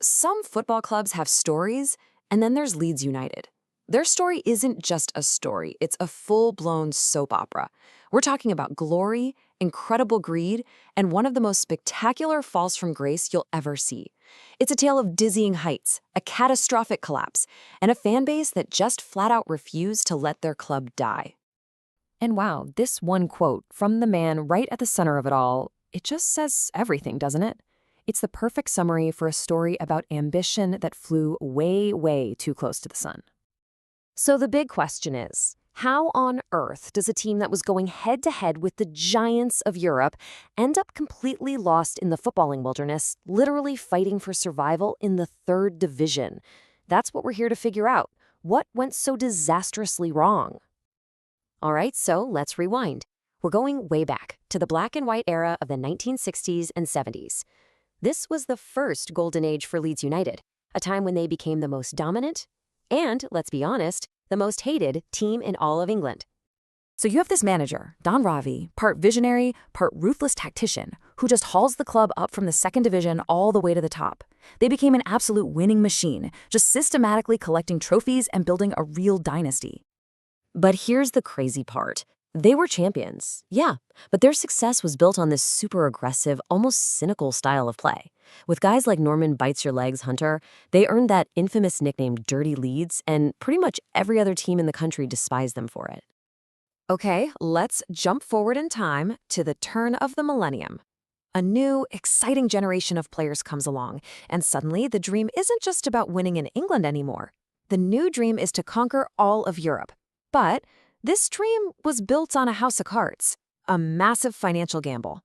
Some football clubs have stories, and then there's Leeds United. Their story isn't just a story, it's a full-blown soap opera. We're talking about glory, incredible greed, and one of the most spectacular falls from grace you'll ever see. It's a tale of dizzying heights, a catastrophic collapse, and a fan base that just flat out refused to let their club die. And wow, this one quote from the man right at the center of it all, it just says everything, doesn't it? It's the perfect summary for a story about ambition that flew way, way too close to the sun. So the big question is, how on earth does a team that was going head-to-head with the giants of Europe end up completely lost in the footballing wilderness, literally fighting for survival in the third division? That's what we're here to figure out. What went so disastrously wrong? All right, so let's rewind. We're going way back to the black and white era of the 1960s and 70s. This was the first golden age for Leeds United, a time when they became the most dominant and, let's be honest, the most hated team in all of England. So you have this manager, Don Revie, part visionary, part ruthless tactician, who just hauls the club up from the second division all the way to the top. They became an absolute winning machine, just systematically collecting trophies and building a real dynasty. But here's the crazy part. They were champions, yeah, but their success was built on this super aggressive, almost cynical style of play. With guys like Norman Bites-Your-Legs Hunter, they earned that infamous nickname Dirty Leeds, and pretty much every other team in the country despised them for it. Okay, let's jump forward in time to the turn of the millennium. A new, exciting generation of players comes along, and suddenly the dream isn't just about winning in England anymore. The new dream is to conquer all of Europe. But this dream was built on a house of cards, a massive financial gamble.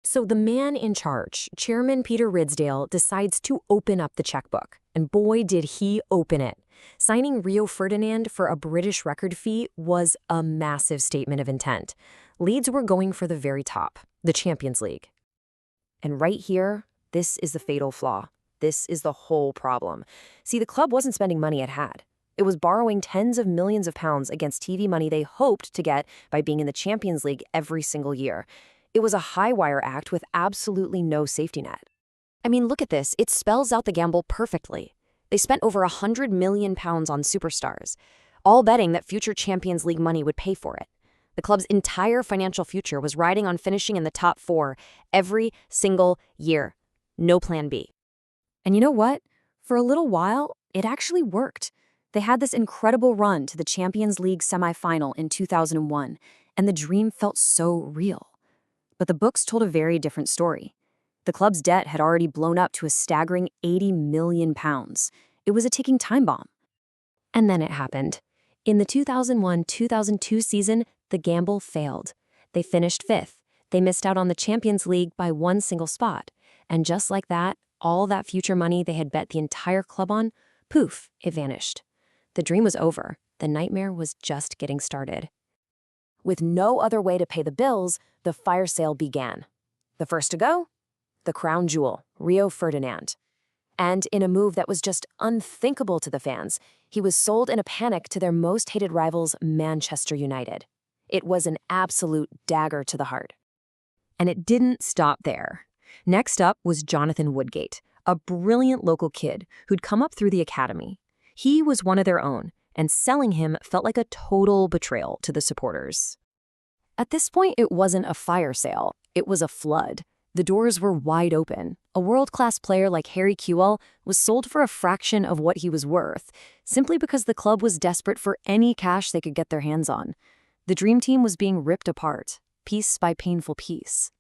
So the man in charge, Chairman Peter Ridsdale, decides to open up the checkbook. And boy, did he open it. Signing Rio Ferdinand for a British record fee was a massive statement of intent. Leeds were going for the very top, the Champions League. And right here, this is the fatal flaw. This is the whole problem. See, the club wasn't spending money it had. It was borrowing tens of millions of pounds against TV money they hoped to get by being in the Champions League every single year. It was a high-wire act with absolutely no safety net. I mean, look at this. It spells out the gamble perfectly. They spent over £100 million on superstars, all betting that future Champions League money would pay for it. The club's entire financial future was riding on finishing in the top four every single year. No plan B. And you know what? For a little while, it actually worked. They had this incredible run to the Champions League semifinal in 2001, and the dream felt so real. But the books told a very different story. The club's debt had already blown up to a staggering £80 million. It was a ticking time bomb. And then it happened. In the 2001-2002 season, the gamble failed. They finished fifth. They missed out on the Champions League by one single spot. And just like that, all that future money they had bet the entire club on, poof, it vanished. The dream was over. The nightmare was just getting started. With no other way to pay the bills, the fire sale began. The first to go? The crown jewel, Rio Ferdinand. And in a move that was just unthinkable to the fans, he was sold in a panic to their most hated rivals, Manchester United. It was an absolute dagger to the heart. And it didn't stop there. Next up was Jonathan Woodgate, a brilliant local kid who'd come up through the academy. He was one of their own, and selling him felt like a total betrayal to the supporters. At this point, it wasn't a fire sale. It was a flood. The doors were wide open. A world-class player like Harry Kewell was sold for a fraction of what he was worth, simply because the club was desperate for any cash they could get their hands on. The dream team was being ripped apart, piece by painful piece.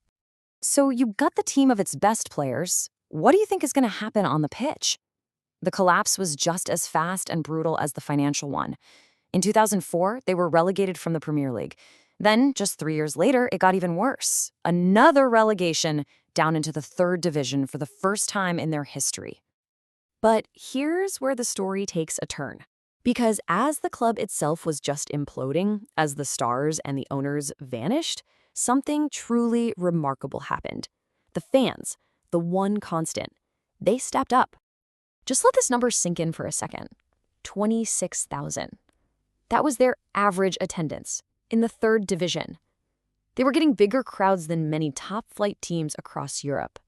So you got the team of its best players. What do you think is going to happen on the pitch? The collapse was just as fast and brutal as the financial one. In 2004, they were relegated from the Premier League. Then, just 3 years later, it got even worse. Another relegation down into the third division for the first time in their history. But here's where the story takes a turn. Because as the club itself was just imploding, as the stars and the owners vanished, something truly remarkable happened. The fans, the one constant, they stepped up. Just let this number sink in for a second. 26,000. That was their average attendance in the third division. They were getting bigger crowds than many top-flight teams across Europe.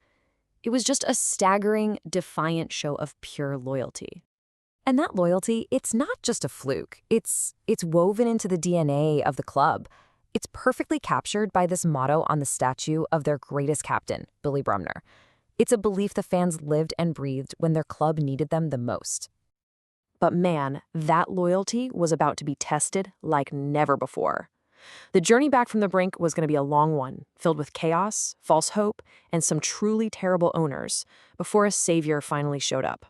It was just a staggering, defiant show of pure loyalty. And that loyalty, it's not just a fluke. It's woven into the DNA of the club. It's perfectly captured by this motto on the statue of their greatest captain, Billy Brumner. It's a belief the fans lived and breathed when their club needed them the most. But man, that loyalty was about to be tested like never before. The journey back from the brink was going to be a long one, filled with chaos, false hope, and some truly terrible owners, before a savior finally showed up.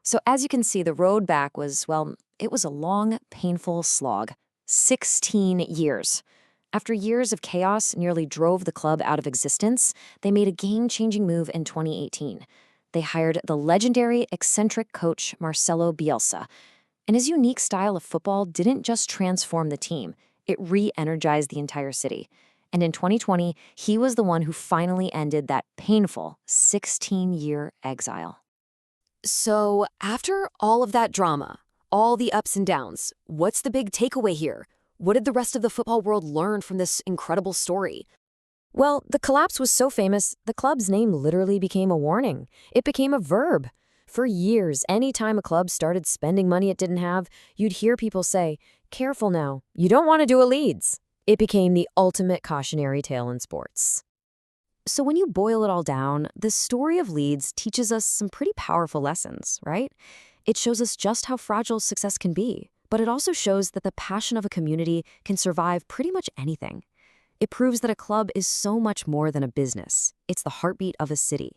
So as you can see, the road back was, well, it was a long, painful slog. 16 years. After years of chaos nearly drove the club out of existence, they made a game-changing move in 2018. They hired the legendary, eccentric coach Marcelo Bielsa. And his unique style of football didn't just transform the team, it re-energized the entire city. And in 2020, he was the one who finally ended that painful 16-year exile. So after all of that drama, all the ups and downs, what's the big takeaway here? What did the rest of the football world learn from this incredible story? Well, the collapse was so famous, the club's name literally became a warning. It became a verb. For years, anytime a club started spending money it didn't have, you'd hear people say, "Careful now, you don't want to do a Leeds." It became the ultimate cautionary tale in sports. So when you boil it all down, the story of Leeds teaches us some pretty powerful lessons, right? It shows us just how fragile success can be, but it also shows that the passion of a community can survive pretty much anything. It proves that a club is so much more than a business. It's the heartbeat of a city.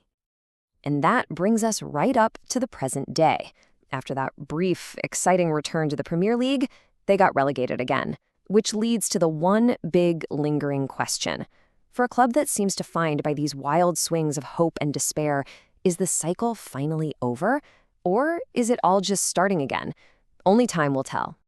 And that brings us right up to the present day. After that brief, exciting return to the Premier League, they got relegated again, which leads to the one big, lingering question. For a club that seems defined by these wild swings of hope and despair, is the cycle finally over? Or is it all just starting again? Only time will tell.